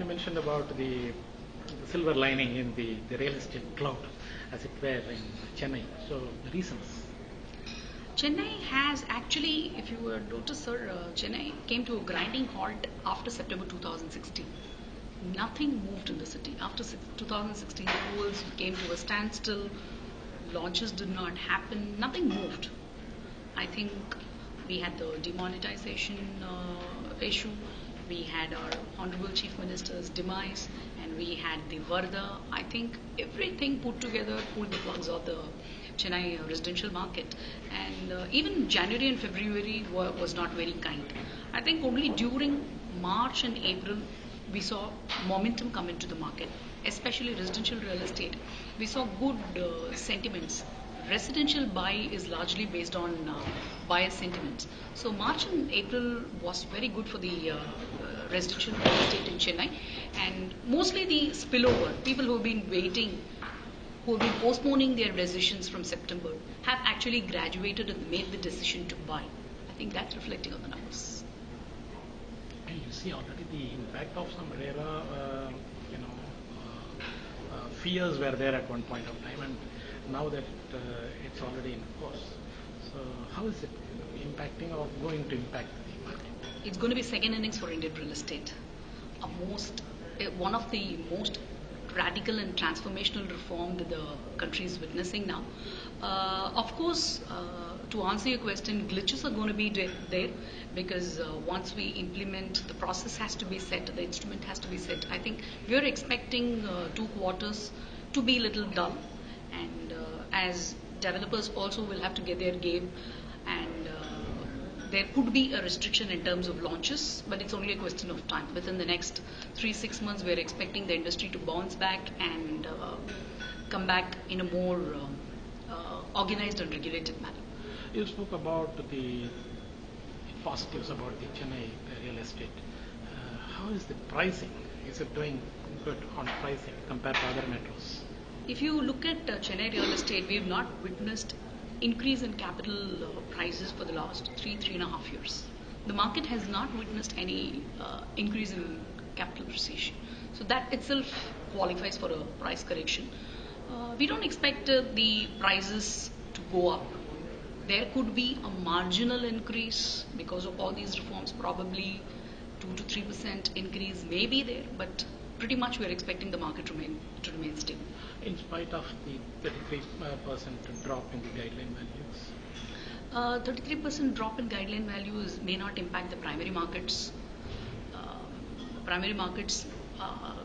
mentioned about the silver lining in the real estate cloud, as it were, in Chennai. So the reasons. Chennai has actually, if you were notice, sir, Chennai came to a grinding halt after September 2016. Nothing moved in the city. After 2016, approvals came to a standstill, launches did not happen, nothing moved. I think we had the demonetization issue, we had our Honorable Chief Minister's demise, and we had the Varda. I think everything put together pulled the plugs of the Chennai residential market. And even January and February was not very kind. I think only during March and April we saw momentum come into the market, especially residential real estate. We saw good sentiments. Residential buy is largely based on buyer sentiments. So March and April was very good for the residential real estate in Chennai, and mostly the spillover, people who have been waiting, who have been postponing their decisions from September, have actually graduated and made the decision to buy. I think that's reflecting on the numbers. And you see already the impact of some RERA, fears were there at one point of time, and now that it's already in force. So how is it impacting or going to impact the market? It's going to be second innings for Indian real estate. One of the most radical and transformational reform that the country is witnessing now. Of course, to answer your question, glitches are going to be there because once we implement, the process has to be set, the instrument has to be set. I think we are expecting 2 quarters to be a little dull, and as developers also will have to get their game, and there could be a restriction in terms of launches, but it's only a question of time. Within the next 3-6 months, we're expecting the industry to bounce back and come back in a more organized and regulated manner. You spoke about the positives about the Chennai real estate. How is the pricing? Is it doing good on pricing compared to other metros? If you look at Chennai real estate, we have not witnessed increase in capital prices for the last 3.5 years. The market has not witnessed any increase in capital appreciation. So that itself qualifies for a price correction. We don't expect the prices to go up. There could be a marginal increase because of all these reforms, probably 2 to 3% increase may be there, but pretty much we're expecting the market to remain stable. In spite of the 33% drop in the guideline values? 33% drop in guideline values may not impact the primary markets. Primary markets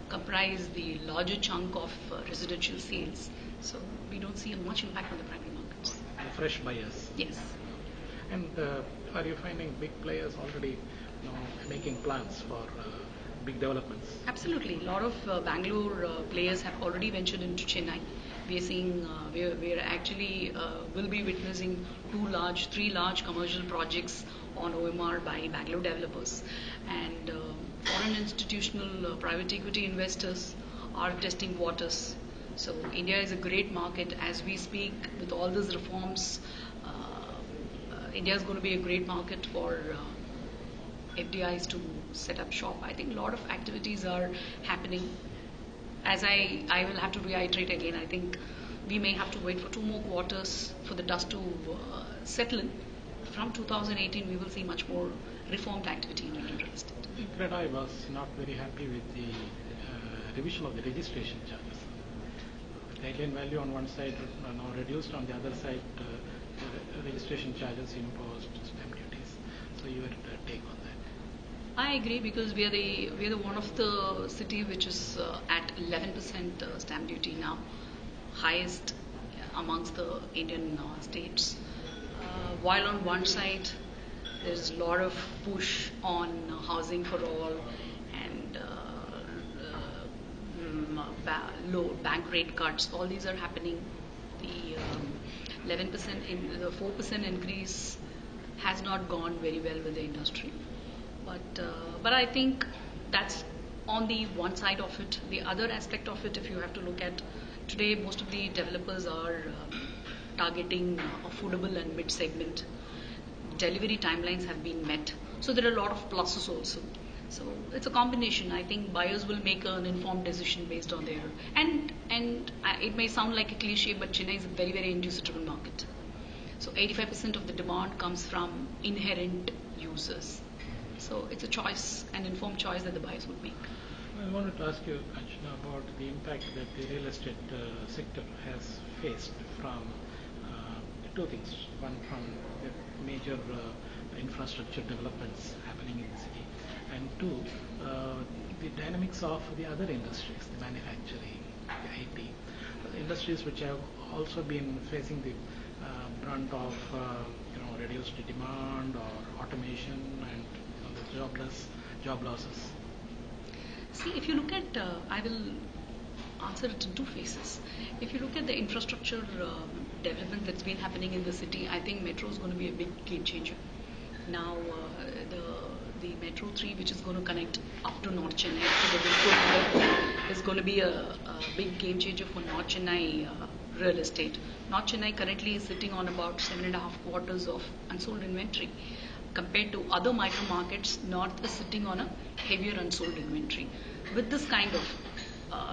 comprise the larger chunk of residential sales, so we don't see much impact on the primary markets. Fresh buyers? Yes. And are you finding big players already making plans for big developments? Absolutely. A lot of Bangalore players have already ventured into Chennai. We are seeing, we are actually will be witnessing 3 large commercial projects on OMR by Bangalore developers, and foreign institutional private equity investors are testing waters. So India is a great market as we speak. With all these reforms, India is going to be a great market for FDIs to set up shop. I think a lot of activities are happening. As I will have to reiterate again, I think we may have to wait for 2 more quarters for the dust to settle in. From 2018, we will see much more reformed activity in Indian real estate. I was not very happy with the revision of the registration charges. The guideline value on one side now reduced, on the other side registration charges imposed, stamp duties. So your take on that? I agree, because we are the one of the city which is at 11% stamp duty now, highest amongst the Indian states. While on one side there's a lot of push on housing for all and low bank rate cuts, all these are happening. The 11%, 4% increase has not gone very well with the industry. But I think that's on the one side of it. The other aspect of it, if you have to look at today, most of the developers are targeting affordable and mid-segment. Delivery timelines have been met. So there are a lot of pluses also. So it's a combination. I think buyers will make an informed decision based on their and it may sound like a cliche, but Chennai is a very very end user driven market. So 85% of the demand comes from inherent users. So it's a choice, an informed choice that the buyers would make. I wanted to ask you, Kanchana, about the impact that the real estate sector has faced from two things. One, from the major infrastructure developments happening in the city, and two, the dynamics of the other industries, the manufacturing, the IT, industries which have also been facing the brunt of reduced demand or automation and the job losses. See, if you look at, I will answer it in two phases. If you look at the infrastructure development that's been happening in the city, I think metro is going to be a big game changer. Now, the Metro 3, which is going to connect up to North Chennai, to the B4U, is going to be a big game changer for North Chennai real estate. North Chennai currently is sitting on about 7.5 quarters of unsold inventory. Compared to other micro markets, North is sitting on a heavier unsold inventory. With this kind of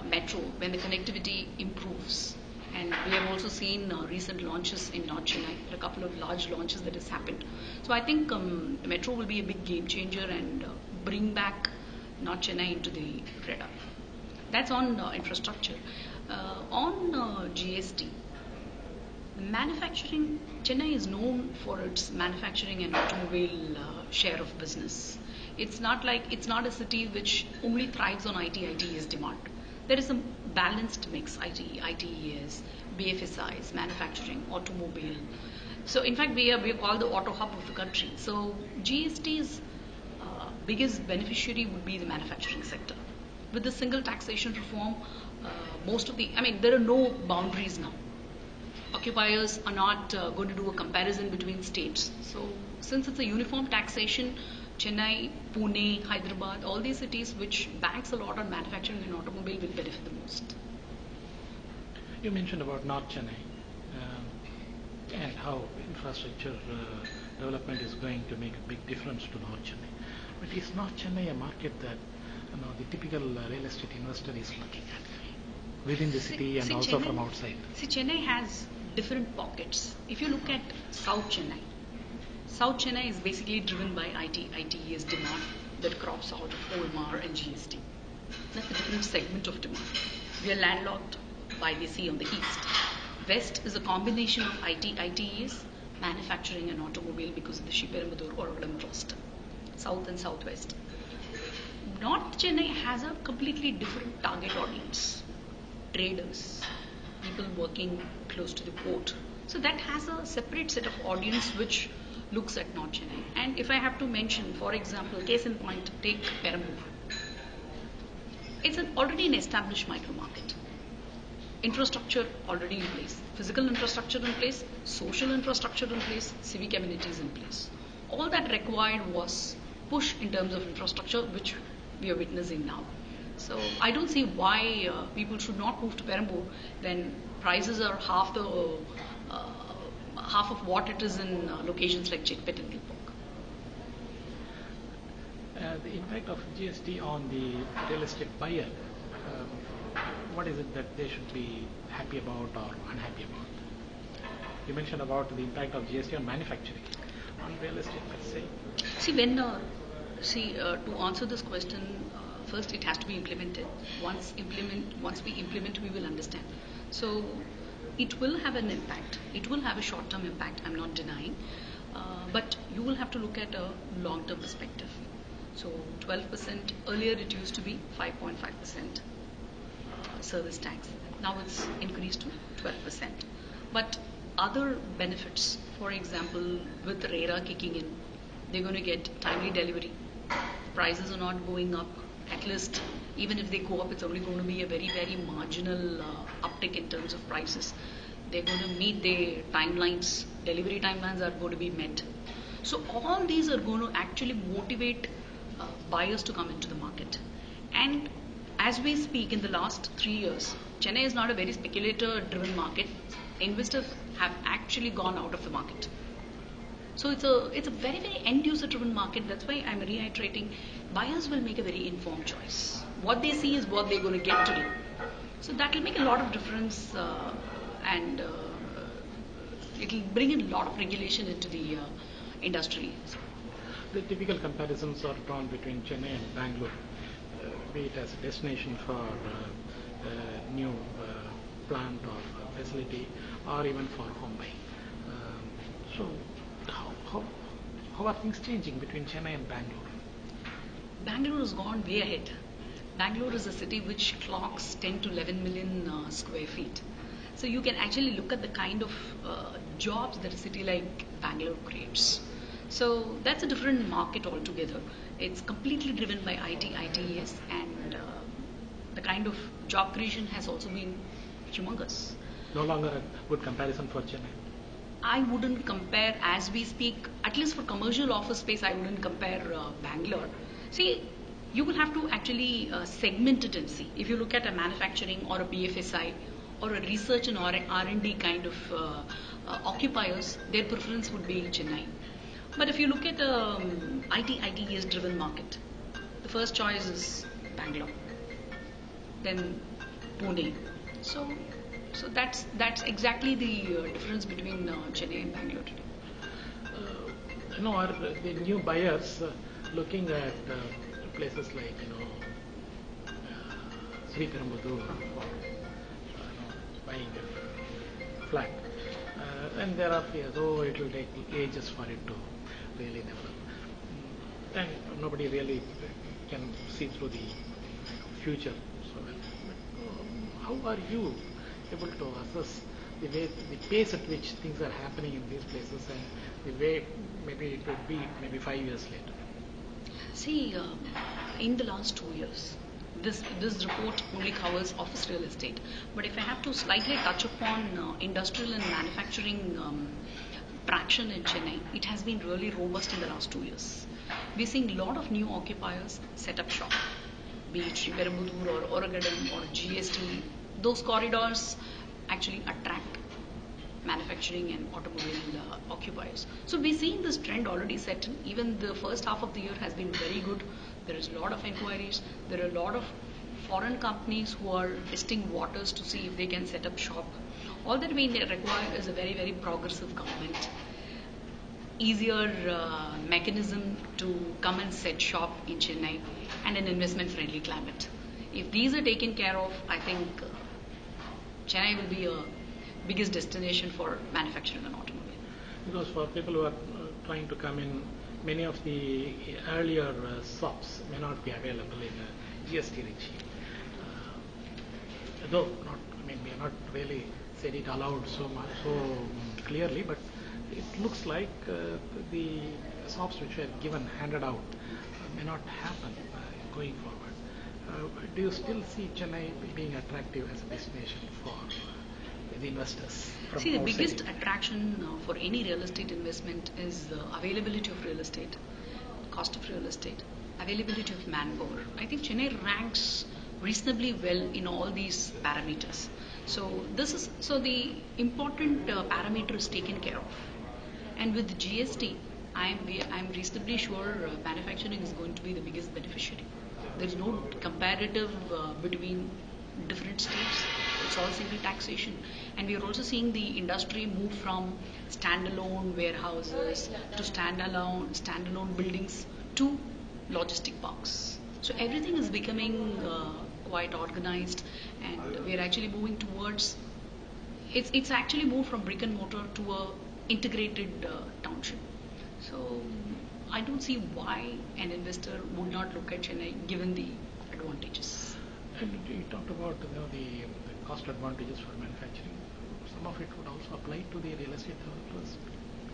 metro, when the connectivity improves, and we have also seen recent launches in North Chennai, there are a couple of large launches that has happened. So I think metro will be a big game changer and bring back North Chennai into the radar. That's on infrastructure. On GST, manufacturing, Chennai is known for its manufacturing and automobile share of business. It's not a city which only thrives on ITES demand. There is a balanced mix, ITES, BFSIs, manufacturing, automobile. So in fact, we are called the auto hub of the country. So GST's biggest beneficiary would be the manufacturing sector. With the single taxation reform, there are no boundaries now. Occupiers are not going to do a comparison between states. So since it's a uniform taxation, Chennai, Pune, Hyderabad, all these cities which banks a lot on manufacturing and automobile will benefit the most. You mentioned about North Chennai and how infrastructure development is going to make a big difference to North Chennai. But is North Chennai a market that the typical real estate investor is looking at within the city and also Chennai, from outside? See, Chennai has different pockets. If you look at South Chennai, South Chennai is basically driven by ITES demand that crops out of OMR and GST. That's a different segment of demand. We are landlocked by the sea on the east. West is a combination of ITES, manufacturing and automobile because of the Shriperumbudur or Oradam cluster. South and Southwest. North Chennai has a completely different target audience. Traders, people working close to the port. So that has a separate set of audience which looks at North Chennai. And if I have to mention, for example, case in point, take Perambur. It's already an established micro market. Infrastructure already in place. Physical infrastructure in place, social infrastructure in place, civic amenities in place. All that required was push in terms of infrastructure, which we are witnessing now. So I don't see why people should not move to Perambur when prices are half of what it is in locations like Chekpet and Gilpok. The impact of GST on the real estate buyer, what is it that they should be happy about or unhappy about? You mentioned about the impact of GST on manufacturing, on real estate per se. See, to answer this question, first it has to be implemented. Once we implement, we will understand. So it will have an impact. It will have a short-term impact, I'm not denying. But you will have to look at a long-term perspective. So 12%, earlier it used to be 5.5% service tax. Now it's increased to 12%. But other benefits, for example, with RERA kicking in, they're going to get timely delivery. Prices are not going up. At least, even if they go up, it's only going to be a very, very marginal uptick in terms of prices. They're going to meet their timelines. Delivery timelines are going to be met. So all these are going to actually motivate buyers to come into the market. And as we speak, in the last 3 years, Chennai is not a very speculator-driven market. Investors have actually gone out of the market. So it's a very very end user driven market. That's why I'm reiterating, buyers will make a very informed choice. What they see is what they're going to get today. So that will make a lot of difference, and it will bring in a lot of regulation into the industry. The typical comparisons are drawn between Chennai and Bangalore, be it as a destination for new plant or facility, or even for home buying. So, how are things changing between Chennai and Bangalore? Bangalore has gone way ahead. Bangalore is a city which clocks 10 to 11 million square feet. So you can actually look at the kind of jobs that a city like Bangalore creates. So that's a different market altogether. It's completely driven by IT, ITES, and the kind of job creation has also been humongous. No longer a good comparison for Chennai. I wouldn't compare as we speak, at least for commercial office space, I wouldn't compare Bangalore. See, you will have to actually segment it and see. If you look at a manufacturing or a BFSI or a research and R&D kind of occupiers, their preference would be Chennai. But if you look at IT, ITES driven market, the first choice is Bangalore, then Pune. So that's exactly the difference between Chennai and Bangalore today. Are the new buyers looking at places like Sri Perumbudur for buying a flat, and there are fears, it will take ages for it to really develop, and nobody really can see through the future so well. But how are you able to assess the pace at which things are happening in these places, and the way maybe it would be maybe 5 years later? See, in the last 2 years, this report only covers office real estate. But if I have to slightly touch upon industrial and manufacturing traction in Chennai, it has been really robust in the last 2 years. We're seeing a lot of new occupiers set up shop, be it Sri Perumbudur or Oragadam or GST. Those corridors actually attract manufacturing and automobile occupiers. So we're seeing this trend already set in. Even the first half of the year has been very good. There is a lot of inquiries. There are a lot of foreign companies who are testing waters to see if they can set up shop. All that we require is a very, very progressive government, easier mechanism to come and set shop in Chennai, and an investment-friendly climate. If these are taken care of, I think Chennai will be a biggest destination for manufacturing and automobile. Because for people who are trying to come in, many of the earlier shops may not be available in a GST regime. Though we are not really said it aloud so clearly, but it looks like the shops which were handed out may not happen going forward. Do you still see Chennai being attractive as a destination for the investors? See, the biggest attraction for any real estate investment is the availability of real estate, cost of real estate, availability of manpower. I think Chennai ranks reasonably well in all these parameters. So the important parameter is taken care of. And with the GST, I'm reasonably sure manufacturing is going to be the biggest beneficiary. There is no comparative between different states. It's all single taxation. And we are also seeing the industry move from standalone warehouses to standalone buildings to logistic parks. So everything is becoming quite organized, and we are actually moving towards. It's actually moved from brick and mortar to a integrated township. So I don't see why an investor would not look at Chennai given the advantages. And you talked about the cost advantages for manufacturing. Some of it would also apply to the real estate developers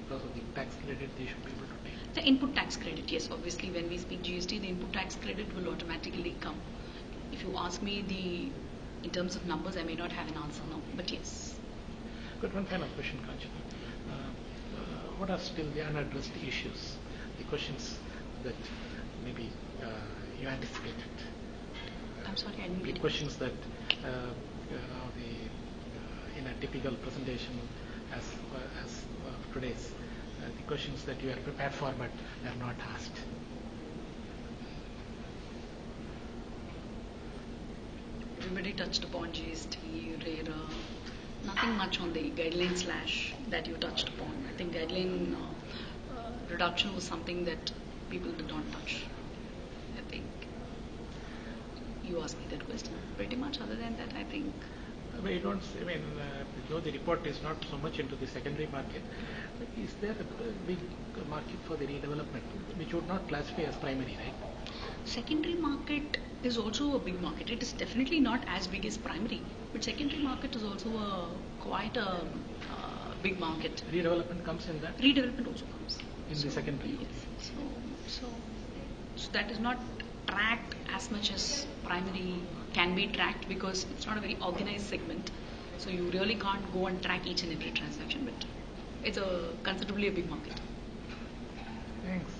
because of the tax credit they should be able to take. The input tax credit, yes, obviously when we speak GST, the input tax credit will automatically come. If you ask me in terms of numbers, I may not have an answer now, but yes. Good, one final question, Kanchana. What are still the unaddressed issues, the questions that maybe you anticipated? I'm sorry, I didn't get the questions that in a typical presentation as today's, the questions that you are prepared for but they are not asked. Everybody touched upon GST, RERA, nothing much on the guideline slash that you touched upon. I think guideline reduction was something that people did not touch. I think you asked me that question. Pretty much other than that, I think. But you don't, though the report is not so much into the secondary market, but is there a big market for the redevelopment, which would not classify as primary, right? Secondary market is also a big market. It is definitely not as big as primary, but secondary market is also quite a big market. Redevelopment comes in that? Redevelopment also comes. In the secondary? Yes. So that is not tracked as much as primary can be tracked because it's not a very organized segment. So you really can't go and track each and every transaction, but it's considerably a big market. Thanks.